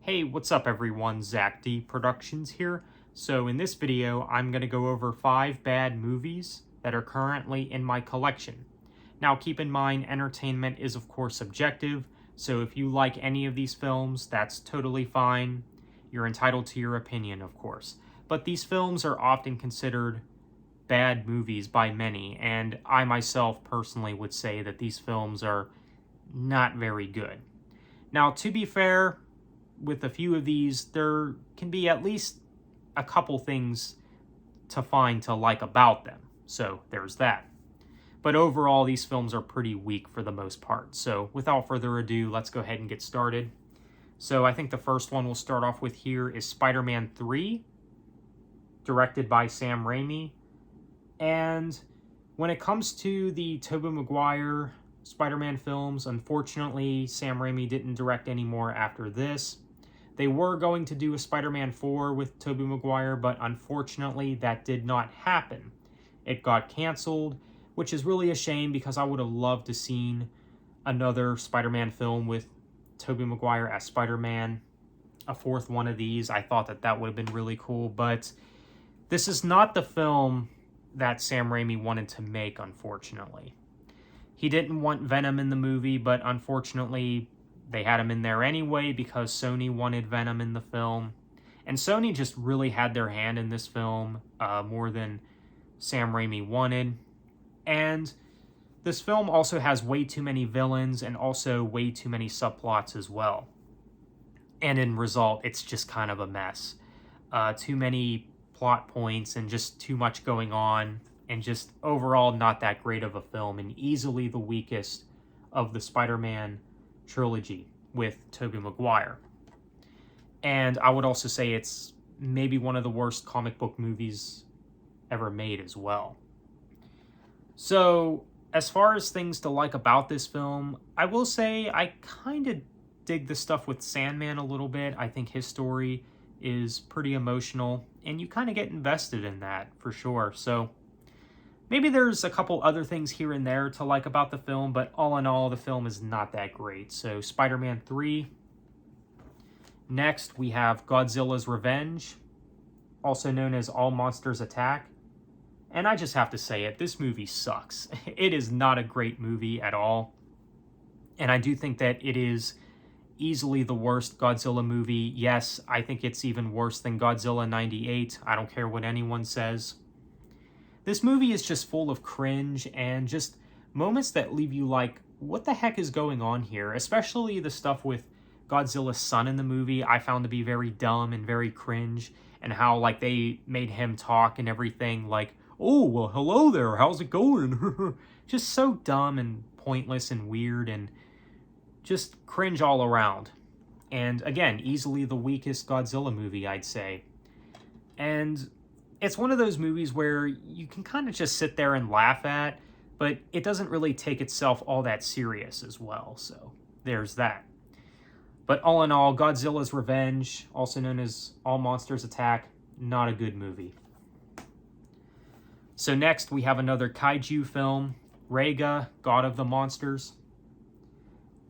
Hey, what's up everyone? Zach D Productions here. So in this video, I'm going to go over 5 bad movies that are currently in my collection. Now keep in mind, entertainment is of course subjective, so if you like any of these films, that's totally fine. You're entitled to your opinion, of course. But these films are often considered bad movies by many, and I myself personally would say that these films are not very good. Now, to be fair, with a few of these, there can be at least a couple things to find to like about them. So there's that. But overall, these films are pretty weak for the most part. So without further ado, let's go ahead and get started. So I think the first one we'll start off with here is Spider-Man 3, directed by Sam Raimi. And when it comes to the Tobey Maguire Spider-Man films, unfortunately, Sam Raimi didn't direct any more after this. They were going to do a Spider-Man 4 with Tobey Maguire, but unfortunately that did not happen. It got canceled, which is really a shame because I would have loved to seen another Spider-Man film with Tobey Maguire as Spider-Man, a fourth one of these. I thought that would have been really cool, but this is not the film that Sam Raimi wanted to make, unfortunately. He didn't want Venom in the movie, but unfortunately they had him in there anyway because Sony wanted Venom in the film. And Sony just really had their hand in this film more than Sam Raimi wanted. And this film also has way too many villains and also way too many subplots as well. And in result, it's just kind of a mess. Too many plot points and just too much going on. And just overall not that great of a film, and easily the weakest of the Spider-Man trilogy with Tobey Maguire. And I would also say it's maybe one of the worst comic book movies ever made as well. So, as far as things to like about this film, I will say I kind of dig the stuff with Sandman a little bit. I think his story is pretty emotional, and you kind of get invested in that for sure. So, maybe there's a couple other things here and there to like about the film, but all in all, the film is not that great. So, Spider-Man 3. Next, we have Godzilla's Revenge, also known as All Monsters Attack. And I just have to say it, this movie sucks. It is not a great movie at all. And I do think that it is easily the worst Godzilla movie. Yes, I think it's even worse than Godzilla 98. I don't care what anyone says. This movie is just full of cringe and just moments that leave you like, what the heck is going on here? Especially the stuff with Godzilla's son in the movie, I found to be very dumb and very cringe. And how like they made him talk and everything like, oh, well, hello there, how's it going? Just so dumb and pointless and weird and just cringe all around. And again, easily the weakest Godzilla movie, I'd say. And it's one of those movies where you can kind of just sit there and laugh at, but it doesn't really take itself all that serious as well, so there's that. But all in all, Godzilla's Revenge, also known as All Monsters Attack, not a good movie. So next, we have another kaiju film, Rega, God of the Monsters.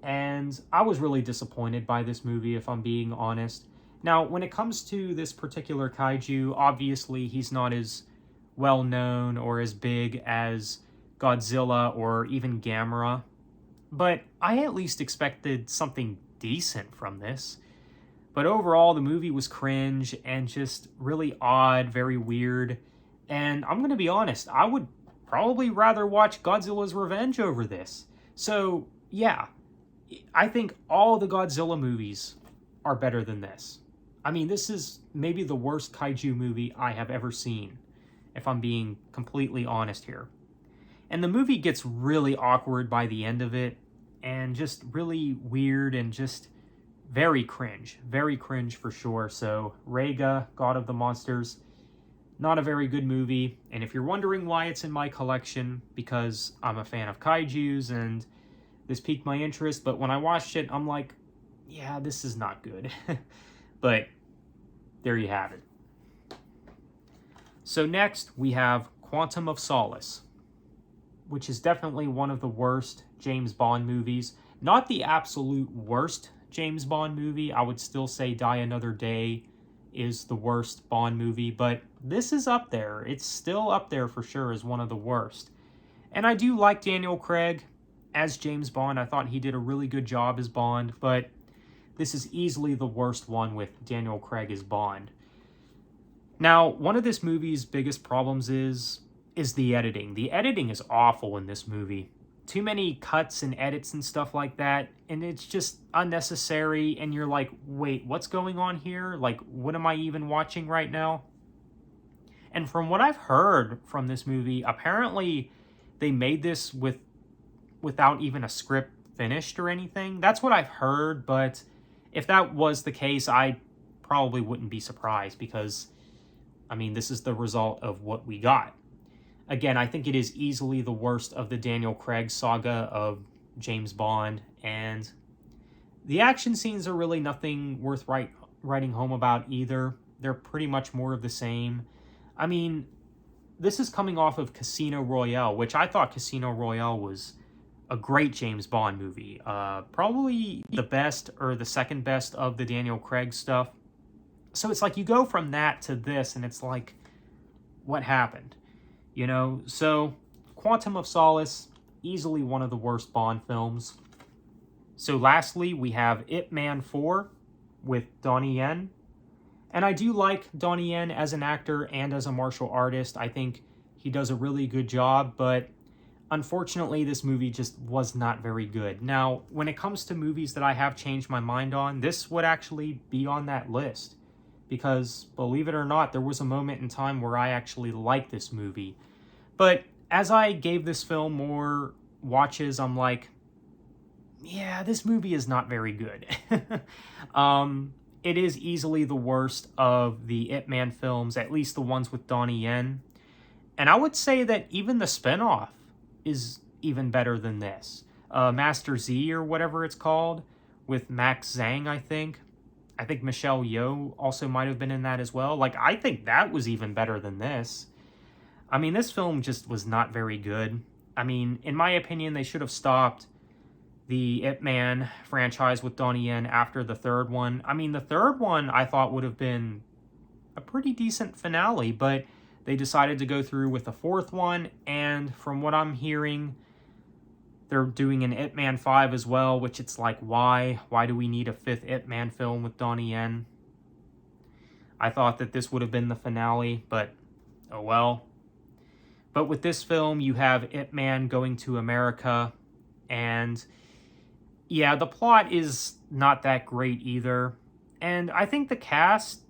And I was really disappointed by this movie, if I'm being honest. Now, when it comes to this particular kaiju, obviously he's not as well known or as big as Godzilla or even Gamera, but I at least expected something decent from this. But overall, the movie was cringe and just really odd, very weird. And I'm going to be honest, I would probably rather watch Godzilla's Revenge over this. So, yeah, I think all the Godzilla movies are better than this. I mean, this is maybe the worst kaiju movie I have ever seen, if I'm being completely honest here. And the movie gets really awkward by the end of it, and just really weird and just very cringe for sure. So, Rega, God of the Monsters, not a very good movie. And if you're wondering why it's in my collection, because I'm a fan of kaijus and this piqued my interest, but when I watched it, I'm like, yeah, this is not good. But there you have it. So next, we have Quantum of Solace, which is definitely one of the worst James Bond movies. Not the absolute worst James Bond movie. I would still say Die Another Day is the worst Bond movie, but this is up there. It's still up there for sure as one of the worst. And I do like Daniel Craig as James Bond. I thought he did a really good job as Bond, but this is easily the worst one with Daniel Craig as Bond. Now, one of this movie's biggest problems is the editing. The editing is awful in this movie. Too many cuts and edits and stuff like that, and it's just unnecessary, and you're like, wait, what's going on here? Like, what am I even watching right now? And from what I've heard from this movie, apparently they made this without even a script finished or anything. That's what I've heard, but if that was the case, I probably wouldn't be surprised because, I mean, this is the result of what we got. Again, I think it is easily the worst of the Daniel Craig saga of James Bond, and the action scenes are really nothing worth writing home about either. They're pretty much more of the same. I mean, this is coming off of Casino Royale, which I thought Casino Royale was a great James Bond movie. Probably the best or the second best of the Daniel Craig stuff. So it's like you go from that to this, and it's like, what happened? You know, so Quantum of Solace, easily one of the worst Bond films. So lastly, we have Ip Man 4 with Donnie Yen. And I do like Donnie Yen as an actor and as a martial artist. I think he does a really good job, but unfortunately, this movie just was not very good. Now, when it comes to movies that I have changed my mind on, this would actually be on that list. Because, believe it or not, there was a moment in time where I actually liked this movie. But as I gave this film more watches, I'm like, yeah, this movie is not very good. It is easily the worst of the Ip Man films, at least the ones with Donnie Yen. And I would say that even the spinoff is even better than this. Master Z, or whatever it's called, with Max Zhang, I think. I think Michelle Yeoh also might have been in that as well. Like, I think that was even better than this. I mean, this film just was not very good. I mean, in my opinion, they should have stopped the Ip Man franchise with Donnie Yen after the third one. I mean, the third one I thought would have been a pretty decent finale, but they decided to go through with the fourth one, and from what I'm hearing, they're doing an Ip Man 5 as well, which it's like, why? Why do we need a fifth Ip Man film with Donnie Yen? I thought that this would have been the finale, but oh well. But with this film, you have Ip Man going to America, and yeah, the plot is not that great either. And I think the cast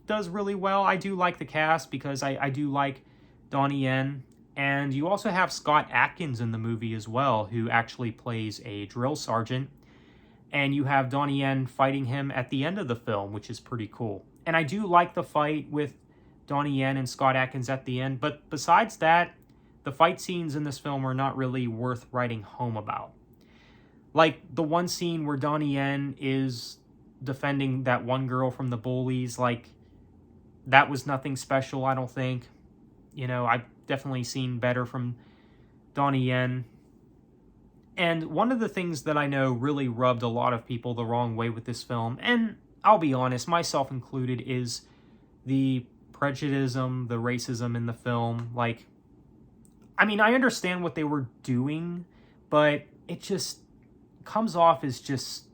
does really well. I do like the cast because I do like Donnie Yen. And you also have Scott Adkins in the movie as well, who actually plays a drill sergeant. And you have Donnie Yen fighting him at the end of the film, which is pretty cool. And I do like the fight with Donnie Yen and Scott Adkins at the end. But besides that, the fight scenes in this film are not really worth writing home about. Like the one scene where Donnie Yen is defending that one girl from the bullies, like, that was nothing special, I don't think. You know, I've definitely seen better from Donnie Yen. And one of the things that I know really rubbed a lot of people the wrong way with this film, and I'll be honest, myself included, is the prejudice, the racism in the film. Like, I mean, I understand what they were doing, but it just comes off as just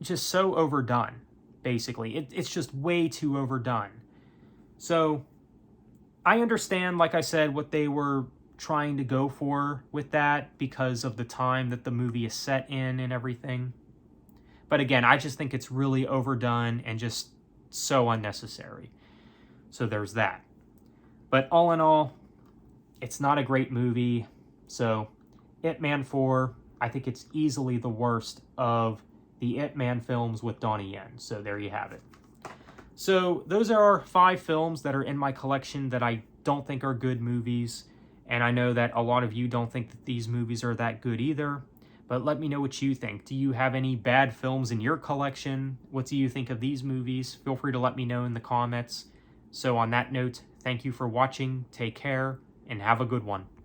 so overdone, basically. It's just way too overdone. So I understand, like I said, what they were trying to go for with that because of the time that the movie is set in and everything. But again, I just think it's really overdone and just so unnecessary. So there's that. But all in all, it's not a great movie. So Ip Man 4, I think it's easily the worst of the Ip Man films with Donnie Yen. So there you have it. So those are 5 films that are in my collection that I don't think are good movies. And I know that a lot of you don't think that these movies are that good either. But let me know what you think. Do you have any bad films in your collection? What do you think of these movies? Feel free to let me know in the comments. So on that note, thank you for watching, take care, and have a good one.